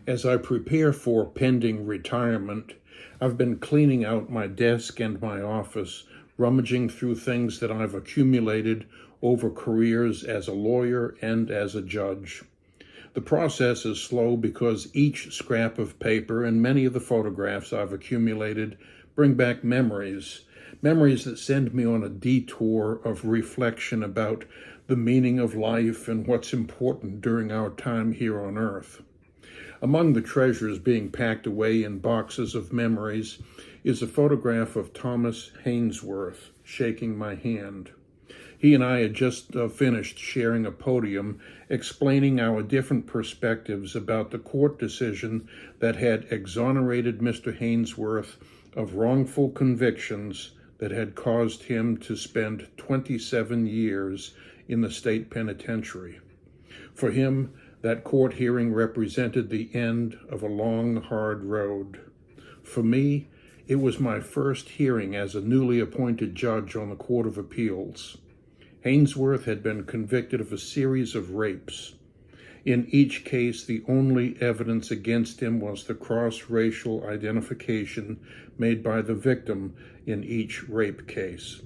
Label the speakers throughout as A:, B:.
A: As I prepare for pending retirement, I've been cleaning out my desk and my office, rummaging through things that I've accumulated over careers as a lawyer and as a judge. The process is slow because each scrap of paper and many of the photographs I've accumulated bring back memories that send me on a detour of reflection about the meaning of life and what's important during our time here on earth. Among the treasures being packed away in boxes of memories is a photograph of Thomas Haynesworth shaking my hand. He and I had just finished sharing a podium explaining our different perspectives about the court decision that had exonerated Mr. Haynesworth of wrongful convictions that had caused him to spend 27 years in the state penitentiary. For him, that court hearing represented the end of a long, hard road. For me, it was my first hearing as a newly appointed judge on the Court of Appeals. Haynesworth had been convicted of a series of rapes. In each case, the only evidence against him was the cross-racial identification made by the victim in each rape case.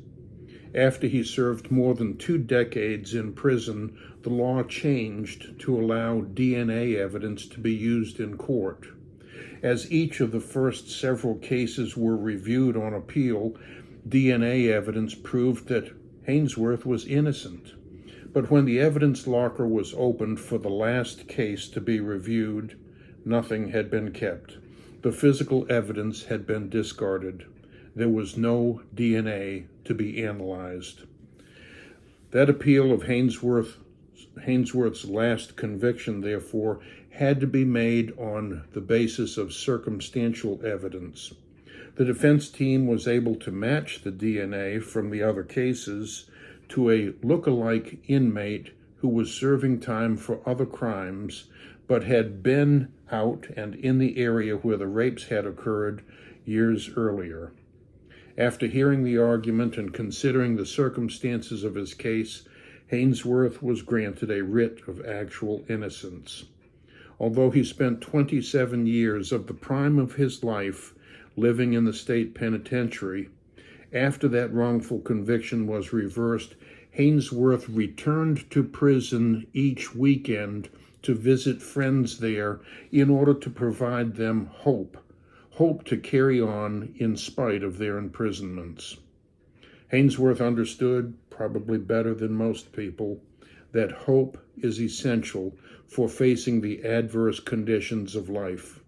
A: After he served more than 2 decades in prison, the law changed to allow DNA evidence to be used in court. As each of the first several cases were reviewed on appeal, DNA evidence proved that Haynesworth was innocent. But when the evidence locker was opened for the last case to be reviewed, nothing had been kept. The physical evidence had been discarded. There was no DNA to be analyzed. That appeal of Haynesworth's last conviction, therefore, had to be made on the basis of circumstantial evidence. The defense team was able to match the DNA from the other cases to a look-alike inmate who was serving time for other crimes, but had been out and in the area where the rapes had occurred years earlier. After hearing the argument and considering the circumstances of his case, Haynesworth was granted a writ of actual innocence. Although he spent 27 years of the prime of his life living in the state penitentiary, after that wrongful conviction was reversed, Haynesworth returned to prison each weekend to visit friends there in order to provide them hope to carry on in spite of their imprisonments. Haynesworth understood, probably better than most people, that hope is essential for facing the adverse conditions of life.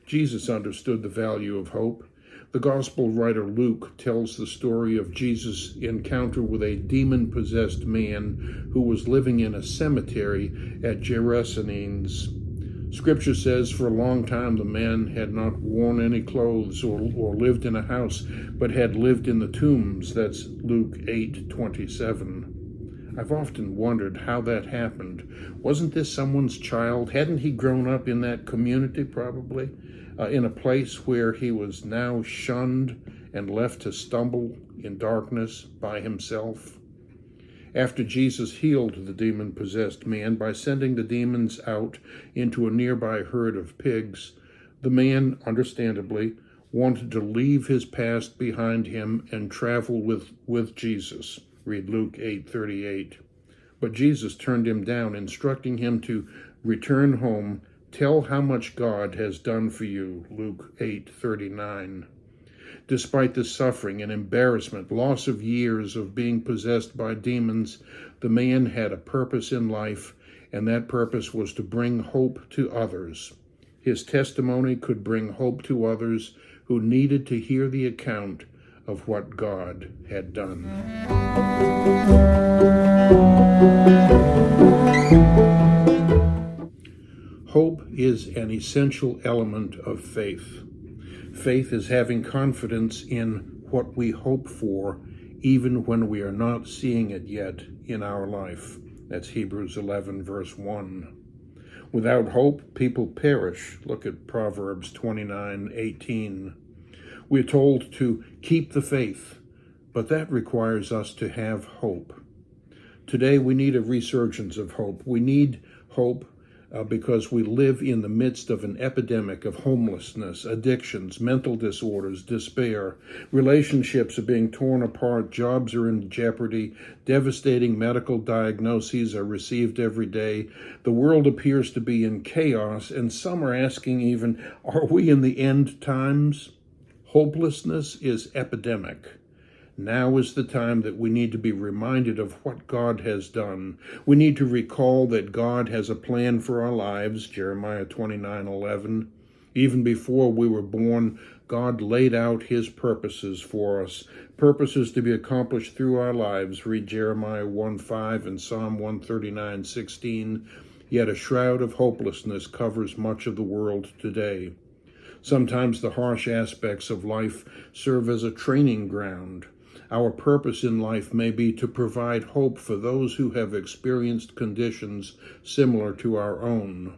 A: Jesus understood the value of hope. The gospel writer Luke tells the story of Jesus' encounter with a demon-possessed man who was living in a cemetery at Gerasenes. Scripture says for a long time the man had not worn any clothes or lived in a house, but had lived in the tombs. That's Luke 8:27. I've often wondered how that happened. Wasn't this someone's child? Hadn't he grown up in that community probably? In a place where he was now shunned and left to stumble in darkness by himself? After Jesus healed the demon-possessed man by sending the demons out into a nearby herd of pigs, the man, understandably, wanted to leave his past behind him and travel with Jesus. Read Luke 8:38. But Jesus turned him down, instructing him to return home. Tell how much God has done for you, Luke 8:39. Despite the suffering and embarrassment, loss of years of being possessed by demons, the man had a purpose in life, and that purpose was to bring hope to others. His testimony could bring hope to others who needed to hear the account of what God had done. Hope is an essential element of faith. Faith is having confidence in what we hope for, even when we are not seeing it yet in our life. That's Hebrews 11, verse 1. Without hope, people perish. Look at Proverbs 29:18. We're told to keep the faith, but that requires us to have hope. Today we need a resurgence of hope. We need hope because we live in the midst of an epidemic of homelessness, addictions, mental disorders, despair. Relationships are being torn apart, jobs are in jeopardy, devastating medical diagnoses are received every day. The world appears to be in chaos, and some are asking even, are we in the end times? Hopelessness is epidemic. Now is the time that we need to be reminded of what God has done. We need to recall that God has a plan for our lives, Jeremiah 29:11. Even before we were born, God laid out his purposes for us, purposes to be accomplished through our lives. Read Jeremiah 1:5 and Psalm 139:16. Yet a shroud of hopelessness covers much of the world today. Sometimes the harsh aspects of life serve as a training ground. Our purpose in life may be to provide hope for those who have experienced conditions similar to our own.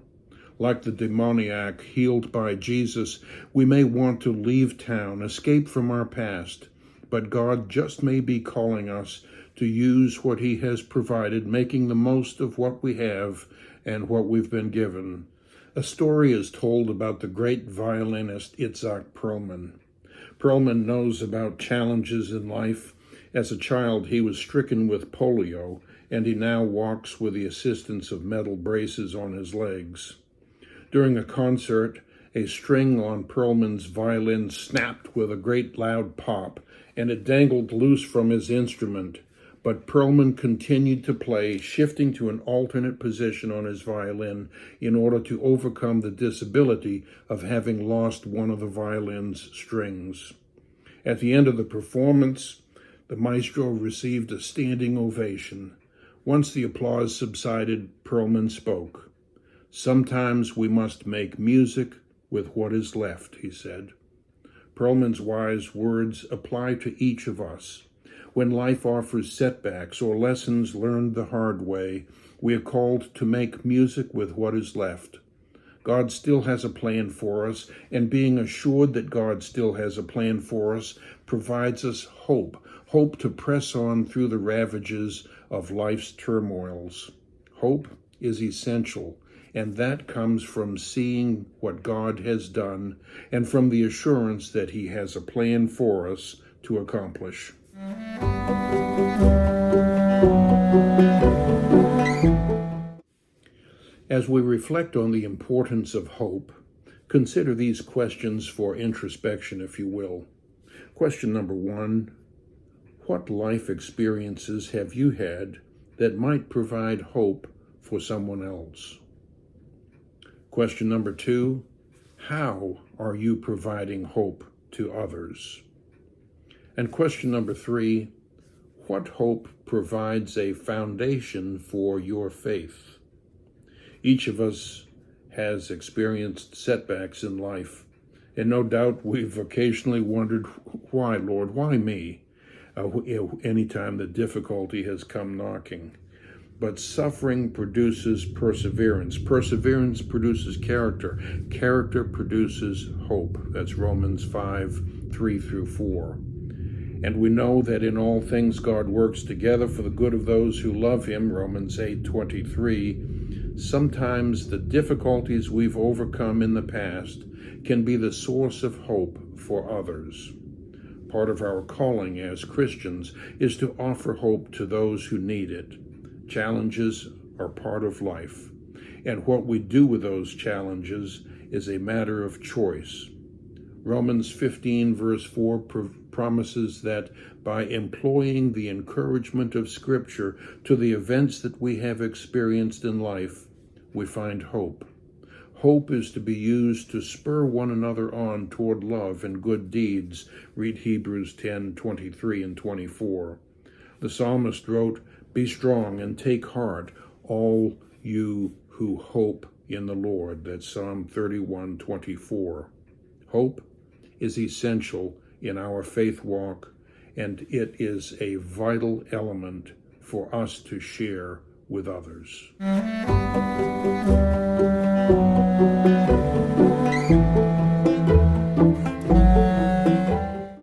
A: Like the demoniac healed by Jesus, we may want to leave town, escape from our past, but God just may be calling us to use what he has provided, making the most of what we have and what we've been given. A story is told about the great violinist Itzhak Perlman. Perlman knows about challenges in life. As a child, he was stricken with polio, and he now walks with the assistance of metal braces on his legs. During a concert, a string on Perlman's violin snapped with a great loud pop, and it dangled loose from his instrument. But Perlman continued to play, shifting to an alternate position on his violin in order to overcome the disability of having lost one of the violin's strings. At the end of the performance, the maestro received a standing ovation. Once the applause subsided, Perlman spoke. "Sometimes we must make music with what is left," he said. Perlman's wise words apply to each of us. When life offers setbacks or lessons learned the hard way, we are called to make music with what is left. God still has a plan for us, and being assured that God still has a plan for us provides us hope to press on through the ravages of life's turmoils. Hope is essential, and that comes from seeing what God has done and from the assurance that he has a plan for us to accomplish. As we reflect on the importance of hope, consider these questions for introspection, if you will. Question number 1, what life experiences have you had that might provide hope for someone else? Question number 2, how are you providing hope to others? And question number 3, what hope provides a foundation for your faith? Each of us has experienced setbacks in life, and no doubt we've occasionally wondered, why, Lord, why me? Anytime the difficulty has come knocking. But suffering produces perseverance. Perseverance produces character. Character produces hope. That's Romans 5:3-4. And we know that in all things God works together for the good of those who love him, Romans 8:23. Sometimes the difficulties we've overcome in the past can be the source of hope for others. Part of our calling as Christians is to offer hope to those who need it. Challenges are part of life, and what we do with those challenges is a matter of choice. Romans 15 verse 4 promises that by employing the encouragement of Scripture to the events that we have experienced in life, we find hope. Hope is to be used to spur one another on toward love and good deeds. Read Hebrews 10:23 and 24. The psalmist wrote, "Be strong and take heart, all you who hope in the Lord." That's Psalm 31:24. Hope is essential in our faith walk, and it is a vital element for us to share with others.